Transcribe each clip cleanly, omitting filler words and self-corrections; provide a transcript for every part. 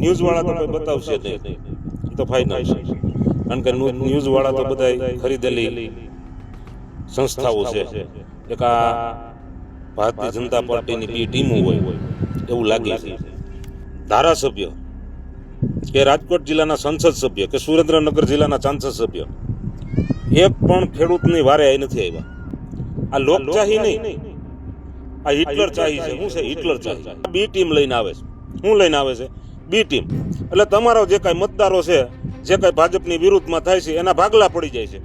ન્યૂઝવાળા તો કોઈ બતાવશે નહીં, એ તો ફાઇનલ છે. કારણ કે ન્યૂઝવાળા તો બધા ખરીદેલી સંસ્થાઓ છે. એક આ ભારતીય જનતા પાર્ટીની બે ટીમો હોય એવું લાગે છે. ધારાસભ્ય કે રાજકોટ જિલ્લાના સંસદ સભ્ય કે સુરેન્દ્રનગર જિલ્લાના સાંસદ સભ્ય એક પણ ખેડૂતની વારે આવી નથી આવ્યા. આ લોકચાહી નહીં, આ હિટલર ચાહી છે. શું છે હિટલર ચાહી? બી ટીમ લઈને આવે છે. શું લઈને આવે છે? બી ટીમ. એટલે તમારો જે કાંઈ મતદારો છે, જે કાંઈ ભાજપની વિરુદ્ધમાં થાય છે એના ભાગલા પડી જાય છે,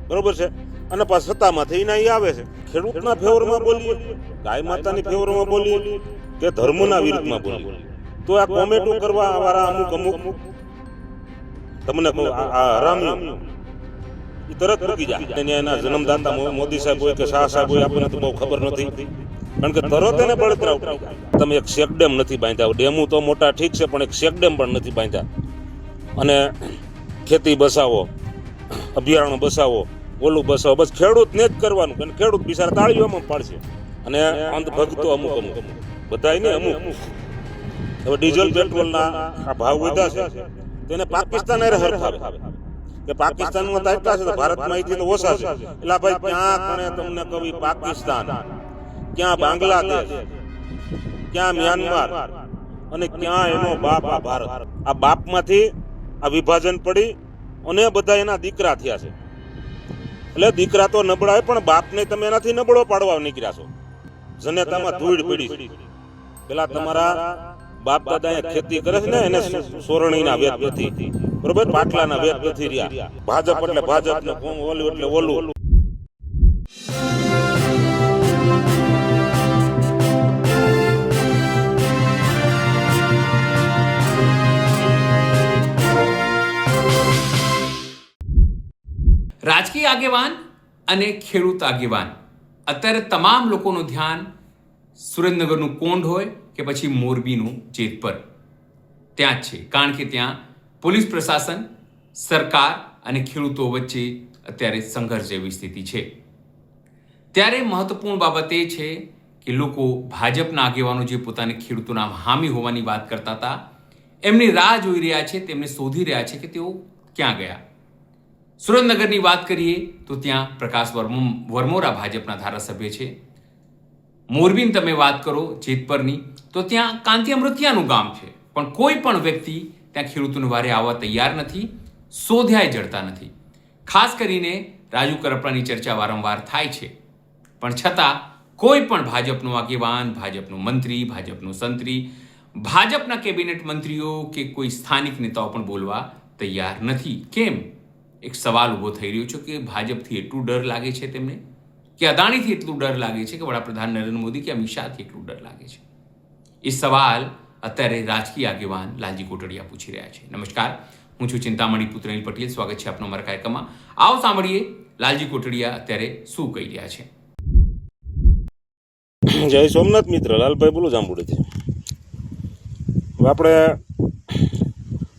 બરોબર છે. અને પાછા સત્તામાંથી એના એ આવે છે. ખેડૂતના ફેવરમાં બોલીએ, ગાય માતાની ફેવરમાં બોલીએ કે ધર્મના વિરુદ્ધમાં બોલીએ તો આ કોમેન્ટો કરવા વાળા અમુક તમને આ હરામીઓ એ તરત મૂકી જાય. એના જન્મદાતા મોદી સાહેબ હોય કે શાહ સાહેબ હોય આપણને તો બહુ ખબર નથી. કારણ કે તરત એને બળતરા ઉતરી જાય. તમે એક શેકડેમ નથી બાંધ્યા. ડેમો તો મોટા ઠીક છે, પણ એક શેકડેમ પણ નથી બાંધ્યા. અને ખેતી બસાવો, અભયારણ્ય બસાવો, ઓલું બસાવો, બસ ખેડૂતને જ કરવાનું. અને ખેડૂત બિચારા તાળીઓમાં પાડશે. અને અંધભક્તો અમુક બધા નહીં, અમુક હવે ડીઝલ પેટ્રોલના આ ભાવ વધ્યા છે તો એને પાકિસ્તાન હરખાવે કે પાકિસ્તાનમાં તો એટલા છે તો ભારતમાં અહીંથી તો ઓછા છે. એટલે ભાઈ ક્યાં કોણે તમને કહી પાકિસ્તાન, ક્યાં બાંગ્લાદેશ, ક્યાં મ્યાનમાર અને ક્યાં એનો બાપ આ ભારત. આ બાપમાંથી આ વિભાજન પડી અને બધા એના દીકરા થયા છે. એટલે દીકરા તો નબળા પણ બાપને તમે એનાથી નબળો પાડવા નીકળ્યા છો. જનેતામાં ધૂળ પડી છે. પેલા તમારા બાપ દાદા ખેતી કરે છે ને એને સોરણીના વેત નથી, બરોબર, પાટલાના વેત નથી રહ્યા. ભાજપ એટલે ભાજપ ને ઓલું એટલે ઓલું. રાજકીય આગેવાન અને ખેડૂત આગેવાન, અત્યારે તમામ લોકોનું ધ્યાન સુરેન્દ્રનગરનું કોંઢ હોય કે પછી મોરબીનું જેતપર ત્યાં જ છે. કારણ કે ત્યાં પોલીસ પ્રશાસન, સરકાર અને ખેડૂતો વચ્ચે અત્યારે સંઘર્ષ જેવી સ્થિતિ છે. ત્યારે મહત્વપૂર્ણ બાબત એ છે કે લોકો ભાજપના આગેવાનો જે પોતાને ખેડૂતોના હામી હોવાની વાત કરતા હતા એમની રાહ જોઈ રહ્યા છે, તેમને શોધી રહ્યા છે કે તેઓ ક્યાં ગયા. સુરેન્દ્રનગરની વાત કરીએ તો ત્યાં પ્રકાશ વરમોરા ભાજપના ધારાસભ્ય છે. મોરબીની તમે વાત કરો જેતપરની તો ત્યાં કાંતિ અમૃતિયાનું ગામ છે, પણ કોઈ પણ વ્યક્તિ ત્યાં ખેડૂતોને વારે આવવા તૈયાર નથી, શોધ્યાય જડતા નથી. ખાસ કરીને રાજુ કરપડાની ચર્ચા વારંવાર થાય છે, પણ છતાં કોઈ પણ ભાજપનો આગેવાન, ભાજપનો મંત્રી, ભાજપનો સંત્રી, ભાજપના કેબિનેટ મંત્રીઓ કે કોઈ સ્થાનિક નેતાઓ પણ બોલવા તૈયાર નથી. કેમ? એક સવાલ ઊભો થઈ રહ્યો છે કે ભાજપથી એટલું ડર લાગે છે તેમને, કે અદાણીથી એટલું ડર લાગે છે, કે વડાપ્રધાન નરેન્દ્ર મોદી કે અમિત શાહથી એટલું ડર લાગે છે. એ સવાલ અત્યારે રાજકીય આગેવાન લાલજી કોટડિયા પૂછી રહ્યા છે. નમસ્કાર, હું છું ચિંતામણી પુત્ર અનિલ પટેલ. સ્વાગત છે આપનો અમારા કાર્યક્રમમાં. આવો સાંભળીએ લાલજી કોટડિયા અત્યારે શું કહી રહ્યા છે. જય સોમનાથ મિત્ર, લાલભાઈ બોલું જાંબુડીથી. આપણે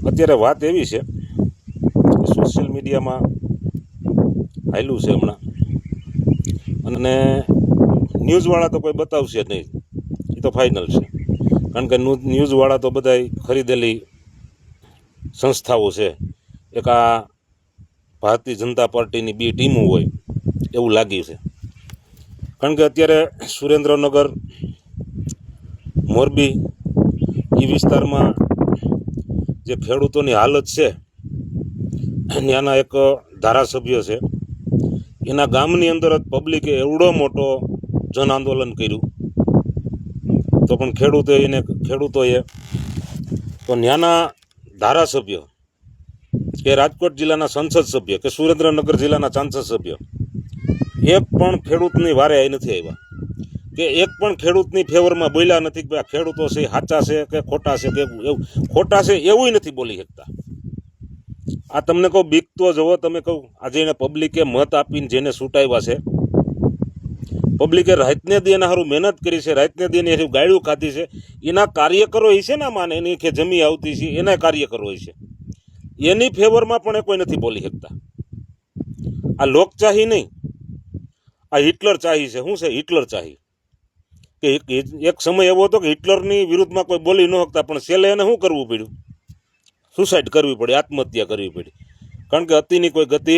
અત્યારે વાત એવી છે, સોશિયલ મીડિયામાં હાલ્યું છે હમણાં, અને ન્યૂઝવાળા તો કોઈ બતાવશે નહીં, એ તો ફાઇનલ છે. કારણ કે ન્યૂઝવાળા તો બધા ખરીદેલી સંસ્થાઓ છે. એક આ ભારતીય જનતા પાર્ટીની બે ટીમો હોય એવું લાગ્યું છે. કારણ કે અત્યારે સુરેન્દ્રનગર, મોરબી એ વિસ્તારમાં જે ખેડૂતોની હાલત છે, ત્યાંના એક ધારાસભ્ય છે, એના ગામની અંદર જ પબ્લિકે એવડો મોટો જન આંદોલન કર્યું, તો પણ ખેડૂતોએ તો ત્યાંના ધારાસભ્ય કે રાજકોટ જિલ્લાના સંસદ સભ્ય કે સુરેન્દ્રનગર જિલ્લાના સાંસદ સભ્ય એક પણ ખેડૂતની વારે આવી નથી આવ્યા, કે એક પણ ખેડૂતની ફેવરમાં બોલ્યા નથી કે ખેડૂતો છે સાચા છે કે ખોટા છે, કે ખોટા છે એવું નથી બોલી શકતા. આ તમને કહું, બીક તો જુઓ તમે. કહું આજે એને પબ્લિકે મત આપીને જેને છૂટાવ્યા છે, પબ્લિકે રાતને દી એના સારું મહેનત કરી છે, રાતને દી એની ગાળ્યું ખાધી છે, એના કાર્યકરો હોય છે ને, માને એની કે જમી આવતી છે એના કાર્યકરો હોય છે, એની ફેવરમાં પણ એ કોઈ નથી બોલી શકતા. આ લોકચાહી નહીં, આ હિટલર ચાહી છે. શું છે હિટલર ચાહી? કે એક સમય એવો હતો કે હિટલરની વિરુદ્ધમાં કોઈ બોલી ન શકતા, પણ છેલ્લે એને શું કરવું પડ્યું? સુસાઇડ કરવી પડી, આત્મહત્યા કરવી પડી. કારણ કે અતિની કોઈ ગતિ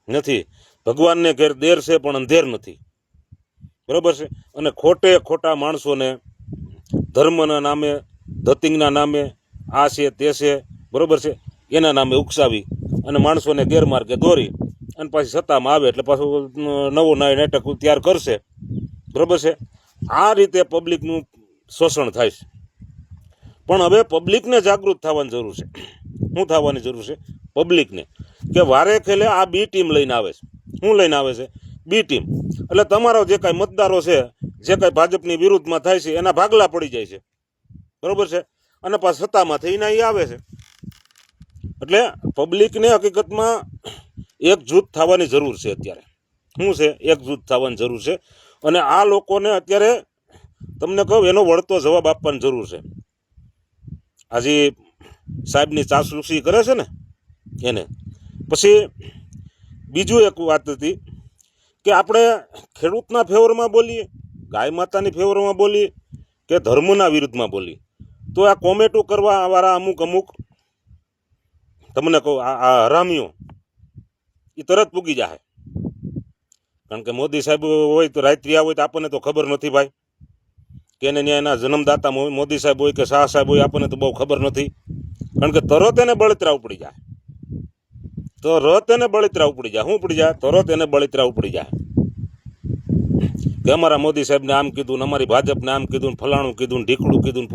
નથી. ભગવાનને ઘેર દેર છે પણ અંધેર નથી, બરોબર છે. અને ખોટે ખોટા માણસોને ધર્મના નામે, ધતિંગના નામે, આ છે તે છે, બરોબર છે, એના નામે ઉકસાવી અને માણસોને ગેરમાર્ગે દોરી અને પાછી સત્તામાં આવે એટલે પાછું નવો નાટક તૈયાર કરશે, બરોબર છે. આ રીતે પબ્લિકનું શોષણ થાય છે. પણ હવે પબ્લિકને જાગૃત થવાની જરૂર છે. શું થવાની જરૂર છે? પબ્લિકને કે વારે ખેલે આ બી ટીમ લઈને આવે છે. શું લઈને આવે છે? બી ટીમ. એટલે તમારો જે કાંઈ મતદારો છે, જે કાંઈ ભાજપની વિરુદ્ધમાં થાય છે, એના ભાગલા પડી જાય છે, બરોબર છે. અને પાછા સત્તામાં થઈને એ આવે છે. એટલે પબ્લિકને હકીકતમાં એકજૂથ થવાની જરૂર છે અત્યારે. શું છે? એકજૂથ થવાની જરૂર છે. અને આ લોકોને અત્યારે તમને કહું એનો વળતો જવાબ આપવાની જરૂર છે. આજે સાહેબની ચાસરૂસી કરે છે ને એને. પછી બીજું એક વાત હતી કે આપણે ખેડૂતના ફેવરમાં બોલીએ, ગાય માતાની ફેવરમાં બોલીએ કે ધર્મના વિરુદ્ધમાં બોલીએ, તો આ કોમેન્ટો કરવા વાળા અમુક તમને કહું આ હરામીઓ એ તરત પૂગી જાય. કારણ કે મોદી સાહેબ હોય તો રાત્રિયા હોય તો આપણને તો ખબર નથી ભાઈ, કે એને ત્યાં એના જન્મદાતા મોદી સાહેબ હોય કે શાહ સાહેબ હોય, આપણને તો બહુ ખબર નથી. કારણ કે તરત એને બળતરા ઉપડી જાય, તરત એને બળતરા ઉપડી જાય. શું ઉપડી જાય? તરત એને બળતરા ઉપડી જાય કે અમારા મોદી સાહેબને આમ કીધું, અમારી ભાજપને આમ કીધું, ફલાણું કીધું, ઢીકડું કીધું.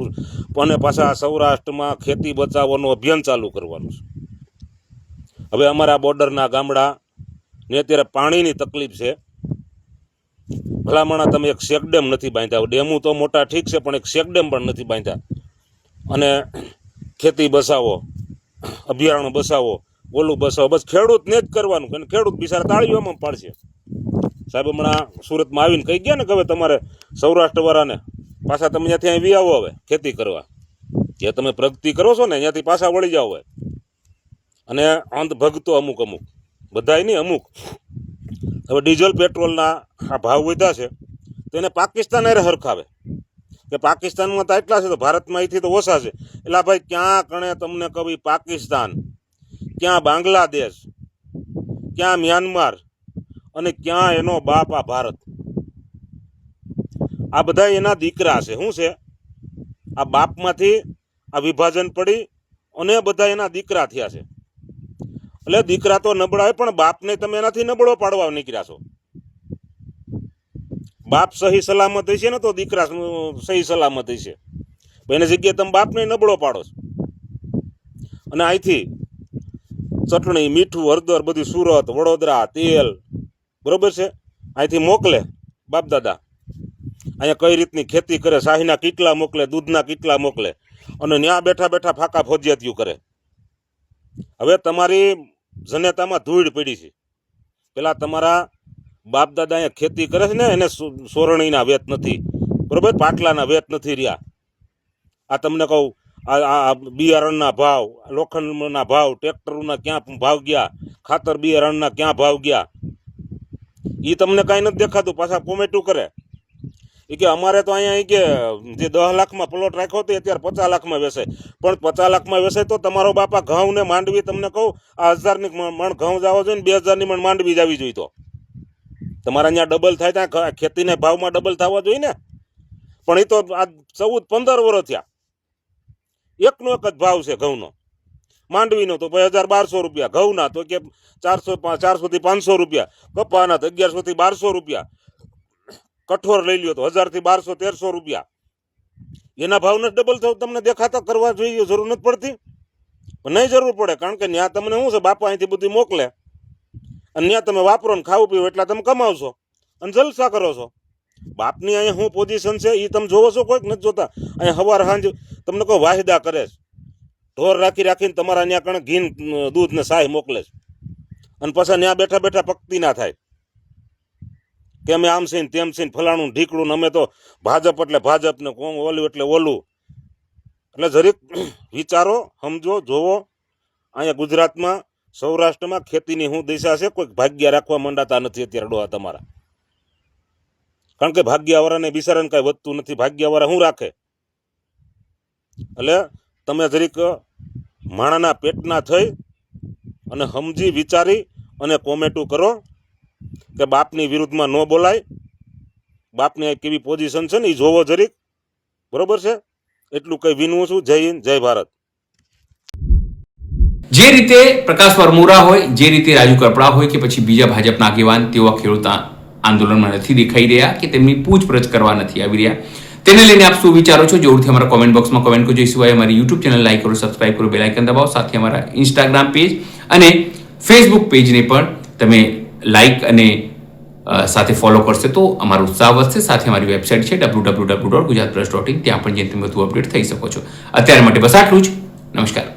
અને પાછા સૌરાષ્ટ્રમાં ખેતી બચાવવાનું અભિયાન ચાલુ કરવાનું છે. હવે અમારા બોર્ડરના ગામડા ને અત્યારે પાણીની તકલીફ છે. ભલામણા તમે એક શેકડેમ નથી બાંધ્યા. ડેમો તો મોટા ઠીક છે, પણ એક શેકડેમ પણ નથી બાંધ્યા. અને ખેતી બસાવો, અભયારણ્ય બસાવો, ઓલું બસાવો, બસ ખેડૂતને જ કરવાનું. અને ખેડૂત બિચારા તાળીઓમાં પાડશે. સાહેબ હમણાં સુરતમાં આવીને કહી ગયા ને કે હવે તમારે સૌરાષ્ટ્રવાળાને પાછા તમે ત્યાંથી અહીં વી આવો હવે ખેતી કરવા. જે તમે પ્રગતિ કરો છો ને ત્યાંથી પાછા વળી જાઓ હવે. અને અંધ ભગતો અમુક બધાય નહીં, અમુક. હવે ડીઝલ પેટ્રોલના આ ભાવ વધ્યા છે તો એને પાકિસ્તાન હારે હરખાવે કે પાકિસ્તાનમાં તો એટલા છે તો ભારતમાં અહીંથી તો ઓછા છે. એટલે ભાઈ ક્યાં કણે તમને કહી પાકિસ્તાન, ક્યાં બાંગ્લાદેશ, ક્યાં મ્યાનમાર અને ક્યાં એનો બાપ આ ભારત. આ બધા એના દીકરા છે. શું છે? આ બાપમાંથી આ વિભાજન પડી અને બધા એના દીકરા થયા છે. એટલે દીકરા તો નબળા હોય, પણ બાપને તમે એનાથી નબળો પાડવા નીકળ્યા છો. બાપ સહી સલામત હશે ને તો દીકરા સહી સલામત હશે. એની જગ્યાએ તમે બાપને નબળો પાડો છો. અને અહીંથી ચટણી, મીઠું, હળદર બધું સુરત, વડોદરા, તેલ, બરોબર છે, અહીંથી મોકલે બાપ દાદા. અહીંયા કઈ રીતની ખેતી કરે, શાહીના કીટલા મોકલે, દૂધના કીટલા મોકલે, અને ત્યાં બેઠા બેઠા ફાકા ફોજિયાતીઓ કરે. હવે તમારી જનેતામાં ધૂળ પડી છે. પેલા તમારા બાપ દાદા અહીંયા ખેતી કરે છે ને એને સોરણીના વેત નથી, બરોબર, પાટલાના વેત નથી રહ્યા. આ તમને કહું આ બિયારણના ભાવ, લોખંડના ભાવ, ટ્રેક્ટરોના ક્યાં ભાવ ગયા, ખાતર બિયારણના ક્યાં ભાવ ગયા, એ તમને કાંઈ નથી દેખાતું. પાછા કોમેન્ટો કરે એ કે અમારે તો અહીંયા કે જે 10 લાખમાં પ્લોટ રાખ્યો હતો અત્યારે 50 લાખમાં વેચાય. પણ 50 લાખમાં વેચાય તો તમારો બાપા ઘઉં ને માંડવી, તમને કહું આ 1000ની મણ ઘઉં જવા જોઈએ ને 2000ની મણ માંડવી જવી જોઈએ. તો તમારા અહીંયા ડબલ થાય ત્યાં ખેતીના ભાવમાં ડબલ થવા જોઈએ ને. પણ એ તો આ 14-15 વર્ષ થયા એકનો એક જ ભાવ છે ઘઉંનો. માંડવીનો તો 1000-1200 રૂપિયા, ઘઉંના તો કે 400 થી 500 રૂપિયા, કપાના તો 1100 થી 1200 રૂપિયા, કઠોર લઈ લ્યો તો 1000 થી 1200-1300 રૂપિયા. એના ભાવને ડબલ થવું તમને દેખાતા કરવા જોઈએ, જરૂર નથી પડતી. નહીં જરૂર પડે, કારણ કે ત્યાં તમને શું છે, બાપા અહીંથી બધું મોકલે અને ત્યાં તમે વાપરો ને ખાવું પીવું એટલા તમે કમાવશો અને જલસા કરો છો. બાપની અહીંયા શું પોઝિશન છે એ તમે જોવો છો? કોઈક નથી જોતા. અહીંયા સવાર સાંજ તમને કહો વાહિદા કરે છે, ઢોર રાખીને તમારા ત્યાં કણે ઘી, દૂધ ને સાય મોકલે છે. અને પાછા ત્યાં બેઠા બેઠા પક્તિ ના થાય કે અમે આમ છે ને તેમ છે ને ફલાણું ઢીકડું ને અમે તો ભાજપ એટલે ભાજપ ને ઓલું એટલે ઓલું. એટલે જરીક વિચારો, સમજો, જોવો. અહીંયા ગુજરાતમાં, સૌરાષ્ટ્રમાં ખેતીની શું દિશા છે? કોઈ ભાગ્ય રાખવા માંડાતા નથી અત્યારે ડોહા તમારા. કારણ કે ભાગ્યવાળાને બિચારાને કાંઈ વધતું નથી, ભાગ્યવાળા શું રાખે? એટલે તમે જરીક માણાના પેટના થઈ અને સમજી વિચારી અને કોમેન્ટો કરો કે બાપની વિરુદ્ધમાં ન બોલાય, બાપની કેવી પોઝિશન છે ને એ જોવો જરીક, બરોબર છે? એટલું કંઈ વિનવું છું. જય હિન્દ, જય ભારત. જે રીતે પ્રકાશ વરમોરા હોય, જે રીતે રાજુ કરપડા હોય કે પછી બીજા ભાજપના આગેવાન, તેઓ ખેડૂત આંદોલનમાં નથી દેખાઈ રહ્યા કે તેમની પૂછપરછ કરવા નથી આવી રહ્યા. તેને લઈને આપ શું વિચારો છો? જરૂરથી અમારા કોમેન્ટ બોક્સમાં કોમેન્ટ કરજો. એ સિવાય અમારી યુટ્યુબ ચેનલ લાઈક કરો, સબસ્ક્રાઇબ કરો, બેલ આઇકન દબાવો. સાથે અમારા ઇન્સ્ટાગ્રામ પેજ અને ફેસબુક પેજને પણ તમે લાઈક અને સાથે ફોલો કરશે તો અમારો ઉત્સાહ વધશે. સાથે અમારી વેબસાઇટ છે www.gujaratpress.in, ત્યાં પણ જઈને તમે વધુ અપડેટ થઈ શકો છો. અત્યારે માટે બસ આટલું જ. નમસ્કાર.